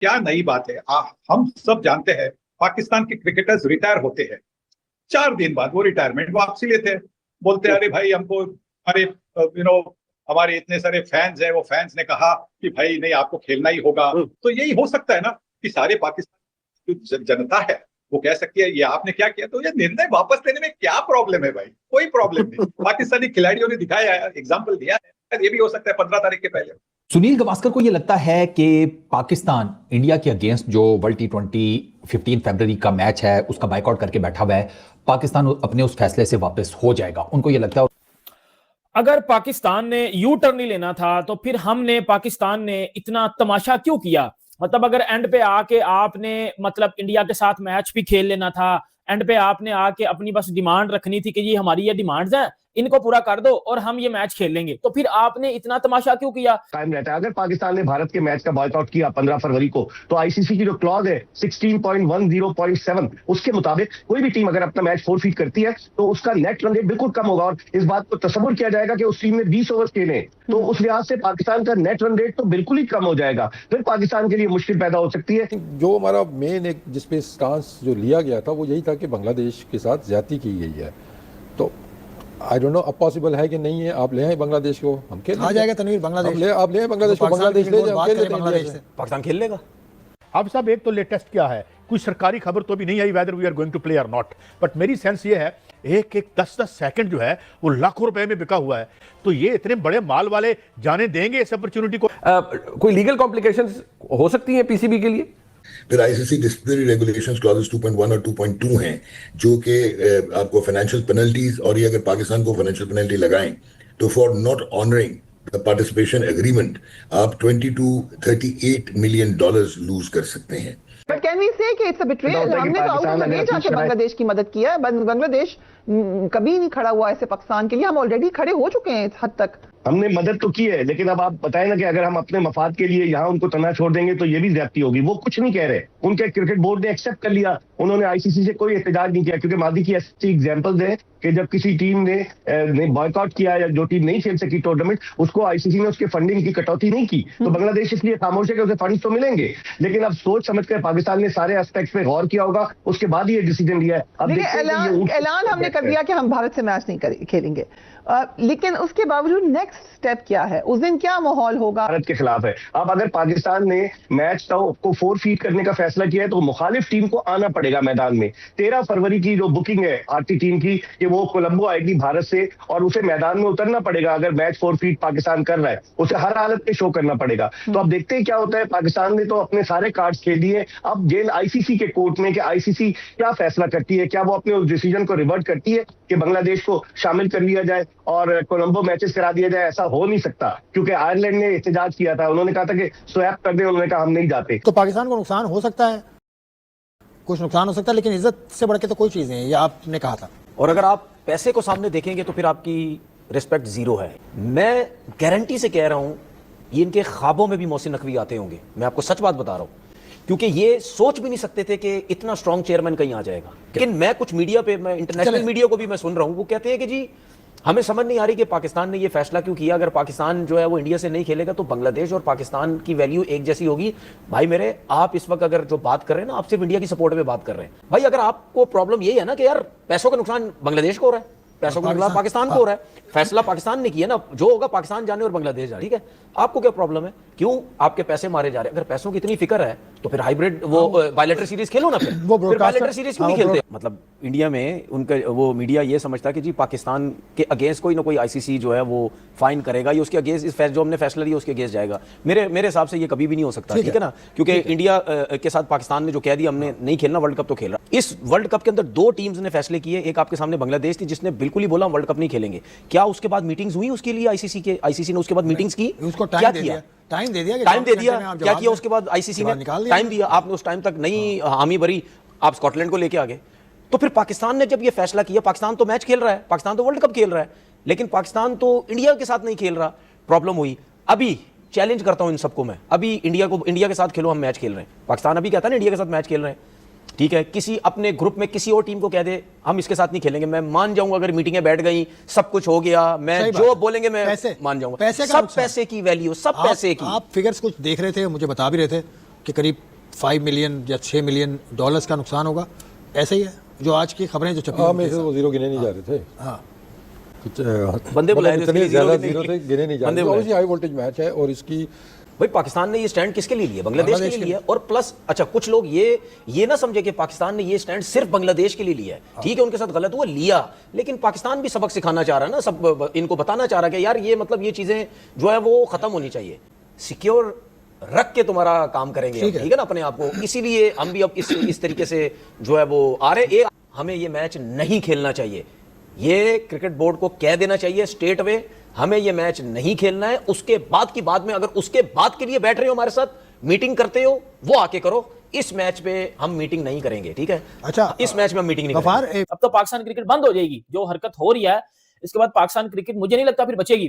क्या नई बात है? हम सब जानते हैं पाकिस्तान के क्रिकेटर्स रिटायर होते हैं, 4 दिन बाद वो रिटायरमेंट वापसी लेते हैं। बोलते हैं अरे भाई हमको हमारे हमारे इतने सारे फैंस हैं, वो फैंस ने कहा कि भाई नहीं आपको खेलना ही होगा। तो यही हो सकता है ना कि सारे पाकिस्तान की जो जनता है वो कह सकती है ये आपने क्या किया, तो ये निर्णय वापस लेने में क्या प्रॉब्लम है भाई? कोई प्रॉब्लम नहीं। पाकिस्तानी खिलाड़ियों ने दिखाया है, एग्जाम्पल दिया है, ये भी हो सकता है 15 तारीख के पहले। सुनील गावस्कर को यह लगता है कि पाकिस्तान इंडिया के अगेंस्ट जो वर्ल्ड T20 15 फरवरी का मैच है उसका बाइकआउट करके बैठा हुआ है, पाकिस्तान अपने उस फैसले से वापस हो जाएगा, उनको यह लगता है। अगर पाकिस्तान ने यू टर्न ही लेना था तो फिर पाकिस्तान ने इतना तमाशा क्यों किया? मतलब अगर एंड पे आके आपने मतलब इंडिया के साथ मैच भी खेल लेना था, एंड पे आपने आके अपनी बस डिमांड रखनी थी कि ये हमारी ये डिमांड्स हैं, इनको पूरा कर दो और हम ये मैच खेल लेंगे, तो फिर आपने इतना तमाशा क्यों किया? कायम रहता है। अगर पाकिस्तान ने भारत के मैच का बॉयकॉट किया 15 फरवरी को, तो आईसीसी की जो क्लॉज है 16.10.7 उसके मुताबिक कोई भी टीम अगर अपना मैच फोरफीट करती है तो उसका नेट रन रेट बिल्कुल कम होगा, और इस बात को तस्वुर किया जाएगा कि उस टीम ने 20 ओवर खेले, तो उस लिहाज से पाकिस्तान का नेट रन रेट तो बिल्कुल ही कम हो जाएगा। फिर पाकिस्तान के लिए मुश्किल पैदा हो सकती है। जो हमारा मेन एक जिसपे स्टांस जो लिया गया था वो यही था कि बांग्लादेश के साथ ज्यादती की गई है, तो आई डोंट नो अब पॉसिबल है कि नहीं है। आप ले आए बांग्लादेश को, हम खेल आ जाएगा तनवीर बांग्लादेश, आप ले आए बांग्लादेश को, बांग्लादेश ले जाए, पाकिस्तान खेल लेगा। अब साहब एक तो लेटेस्ट क्या है, कोई सरकारी खबर तो भी नहीं आई whether we are going to play और नॉट, बट मेरी सेंस ये है एक 10-10 सेकंड जो है वो लाखों रुपए में बिका हुआ है, तो ये इतने बड़े माल वाले जाने देंगे इस अपॉर्चुनिटी को? कोई लीगल कॉम्प्लिकेशंस हो सकती हैं पीसीबी के लिए? फिर आईसीसी डिसिप्लिनरी रेगुलेशंस क्लॉजेस 2.1 और 2.2 हैं जो कि आपको फाइनेंशियल पेनल्टीज, और ये अगर पाकिस्तान को फाइनेंशियल पेनल्टी लगाएं तो for not honouring the participation agreement आप $20 to $38 million लूज कर सकते हैं। But can we say कि it's a betrayal? हमने तो आउट ऑफ द वे जाके बांग्लादेश की मदद किया है, बांग्लादेश कभी नहीं खड़ा हुआ ऐसे पाकिस्तान के लिए, हम ऑलरेडी खड़े हो चुके हैं इस हद तक। हमने मदद तो की है, लेकिन अब आप बताएं ना कि अगर हम अपने मफाद के लिए यहाँ उनको तना छोड़ देंगे तो ये भी ज्यादती होगी। वो कुछ नहीं कह रहे, उनके क्रिकेट बोर्ड ने एक्सेप्ट कर लिया, उन्होंने आईसीसी से कोई एहतजाज नहीं किया, क्योंकि मादी की ऐसी एग्जांपल्स हैं कि जब किसी टीम ने बॉयकॉट किया या जो टीम नहीं खेल सकी टूर्नामेंट, उसको आईसीसी ने उसके फंडिंग की कटौती नहीं की, तो बांग्लादेश इसलिए खामोश है कि उसे फंड तो मिलेंगे, लेकिन अब सोच समझ कर पाकिस्तान ने सारे एस्पेक्ट्स पे गौर किया होगा, उसके बाद ही ये डिसीजन लिया है। अब ऐलान हमने कर दिया कि हम भारत से मैच नहीं खेलेंगे, लेकिन उसके बावजूद नेक्स्ट स्टेप क्या है? उस दिन क्या माहौल होगा? भारत के खिलाफ है। अब अगर पाकिस्तान ने मैच को फोरफीट करने का फैसला किया है तो मुखालिफ टीम को आना पड़ेगा मैदान में। 13 फरवरी की जो बुकिंग है भारतीय टीम की कि वो कोलंबो आएगी भारत से, और उसे मैदान में उतरना पड़ेगा। अगर मैच फोरफीट पाकिस्तान कर रहा है उसे हर हालत में शो करना पड़ेगा। तो अब देखते हैं क्या होता है। पाकिस्तान ने तो अपने सारे कार्ड्स खेल दिए, अब गेंद आईसीसी के कोर्ट में कि आईसीसी क्या फैसला करती है, क्या वो अपने उस डिसीजन को रिवर्ट करती है कि बांग्लादेश को शामिल कर लिया जाए और कोलंबो मैचेस करा दिया जाए। ऐसा हो नहीं सकता, क्योंकि आयरलैंड ने एहतजाज किया था, उन्होंने कहा था कि स्वैप कर दें, उन्होंने कहा हम नहीं जाते। तो पाकिस्तान को नुकसान हो सकता है, कुछ नुकसान हो सकता है, लेकिन इज्जत से बढ़ के तो कोई चीज नहीं है, ये आपने कहा था। और अगर आप पैसे को सामने देखेंगे तो फिर आपकी रिस्पेक्ट जीरो है। मैं गारंटी से कह रहा हूं ये इनके ख्वाबों में भी मोहसिन नकवी आते होंगे, मैं आपको सच बात बता रहा हूं, क्योंकि ये सोच भी नहीं सकते थे कि इतना स्ट्रांग चेयरमैन कहीं आ जाएगा। लेकिन मैं कुछ मीडिया पे, मैं इंटरनेशनल मीडिया को भी मैं सुन रहा हूं, वो कहते हैं कि जी हमें समझ नहीं आ रही कि पाकिस्तान ने ये फैसला क्यों किया। अगर पाकिस्तान जो है वो इंडिया से नहीं खेलेगा तो बांग्लादेश और पाकिस्तान की वैल्यू एक जैसी होगी। भाई मेरे, आप इस वक्त अगर जो बात कर रहे हैं ना, आप सिर्फ इंडिया की सपोर्ट में बात कर रहे हैं। भाई अगर आपको प्रॉब्लम यही है ना कि यार पैसों का नुकसान बांग्लादेश को हो रहा है, पैसों का नुकसान पाकिस्तान को हो रहा है, फैसला पाकिस्तान ने किया ना, जो होगा पाकिस्तान जाने और बांग्लादेश जाने, ठीक है, आपको क्या प्रॉब्लम है? क्यों आपके पैसे मारे जा रहे हैं? अगर पैसों की इतनी फिक्र है तो फिर हाइब्रिड वो बायलैटरल सीरीज खेलो ना, फिर बायलैटरल सीरीज क्यों नहीं खेलते? मतलब इंडिया में उनका वो मीडिया ये समझता है कि जी पाकिस्तान के अगेंस्ट कोई ना कोई आईसीसी जो है वो फाइन करेगा, ये उसके अगेंस्ट इस जो हमने फैसला लिया उसके अगेंस्ट जाएगा। मेरे हिसाब से ये कभी भी नहीं हो सकता, ठीक है ना, क्योंकि इंडिया के साथ पाकिस्तान ने जो कह दिया हमने नहीं खेलना वर्ल्ड कप, तो खेल रहा। इस वर्ल्ड कप के अंदर 2 टीम्स ने फैसले किए, एक आपके सामने बांग्लादेश थी जिसने बिल्कुल ही बोला वर्ल्ड कप नहीं खेलेंगे। क्या उसके बाद मीटिंग्स हुई उसके लिए आईसीसी ने उसके बाद मीटिंग्स की? उसको क्या किया? टाइम दे दिया क्या किया उसके बाद? आईसीसी ने टाइम दिया, आपने उस टाइम तक नहीं हामी भरी, आप स्कॉटलैंड को लेके आ गए। तो फिर पाकिस्तान ने जब ये फैसला किया, पाकिस्तान तो मैच खेल रहा है, पाकिस्तान तो वर्ल्ड कप खेल रहा है, लेकिन पाकिस्तान तो इंडिया के साथ नहीं खेल रहा, प्रॉब्लम हुई। अभी चैलेंज करता हूं इन सबको मैं, अभी इंडिया के साथ खेलो, हम मैच खेल रहे हैं। पाकिस्तान अभी कहता है ना इंडिया के साथ मैच खेल रहे हैं, ठीक है, किसी अपने ग्रुप में किसी और टीम को कह दे हम इसके साथ नहीं खेलेंगे, मैं मान जाऊंगा। अगर मीटिंगें बैठ गई, सब कुछ हो गया, मैं जो बोलेंगे मैं मान जाऊंगा। सब पैसे की वैल्यू, सब पैसे की। आप फिगर्स कुछ देख रहे थे, मुझे बता भी रहे थे कि करीब 5 मिलियन या 6 मिलियन डॉलर्स का नुकसान होगा, ऐसे ही है जो आज की खबरें जो छपी हाँ, हैं मेरे उनके से वो जीरो गिने नहीं जा रहे थे। हाँ कुछ बंदे बुलाए थे, इतने इसके लिए ज्यादा जीरो जीरो थे, गिने नहीं जा बंदे रहे। बुलाए। ऑब्वियसली हाई वोल्टेज मैच है और इसकी भाई पाकिस्तान ने ये स्टैंड किसके लिए लिया? बांग्लादेश के लिए लिया। और प्लस अच्छा कुछ लोग ये ना समझे कि पाकिस्तान ने ये स्टैंड सिर्फ बांग्लादेश के लिए लिया है। ठीक है, उनके साथ गलत हुआ, लिया, लेकिन पाकिस्तान भी सबक सिखाना चाह रहा है ना, सब इनको बताना चाह रहा है कि यार ये मतलब ये चीजें जो है वो खत्म होनी चाहिए। सिक्योर रख के तुम्हारा काम करेंगे, ठीक है ना, अपने आप को। इसीलिए हम भी अब इस तरीके से जो है वो आ रहे। हमें ये मैच नहीं खेलना चाहिए, ये क्रिकेट बोर्ड को कह देना चाहिए स्टेट वे, हमें ये मैच नहीं खेलना है। उसके बाद की बाद में अगर उसके बाद के लिए बैठ रहे हो हमारे साथ, मीटिंग करते हो, वो आके करो। इस मैच पे हम मीटिंग नहीं करेंगे, ठीक है? अच्छा, इस मैच में हम मीटिंग नहीं गफार करेंगे। अब तो पाकिस्तान क्रिकेट बंद हो जाएगी, जो हरकत हो रही है इसके बाद पाकिस्तान क्रिकेट मुझे नहीं लगता फिर बचेगी।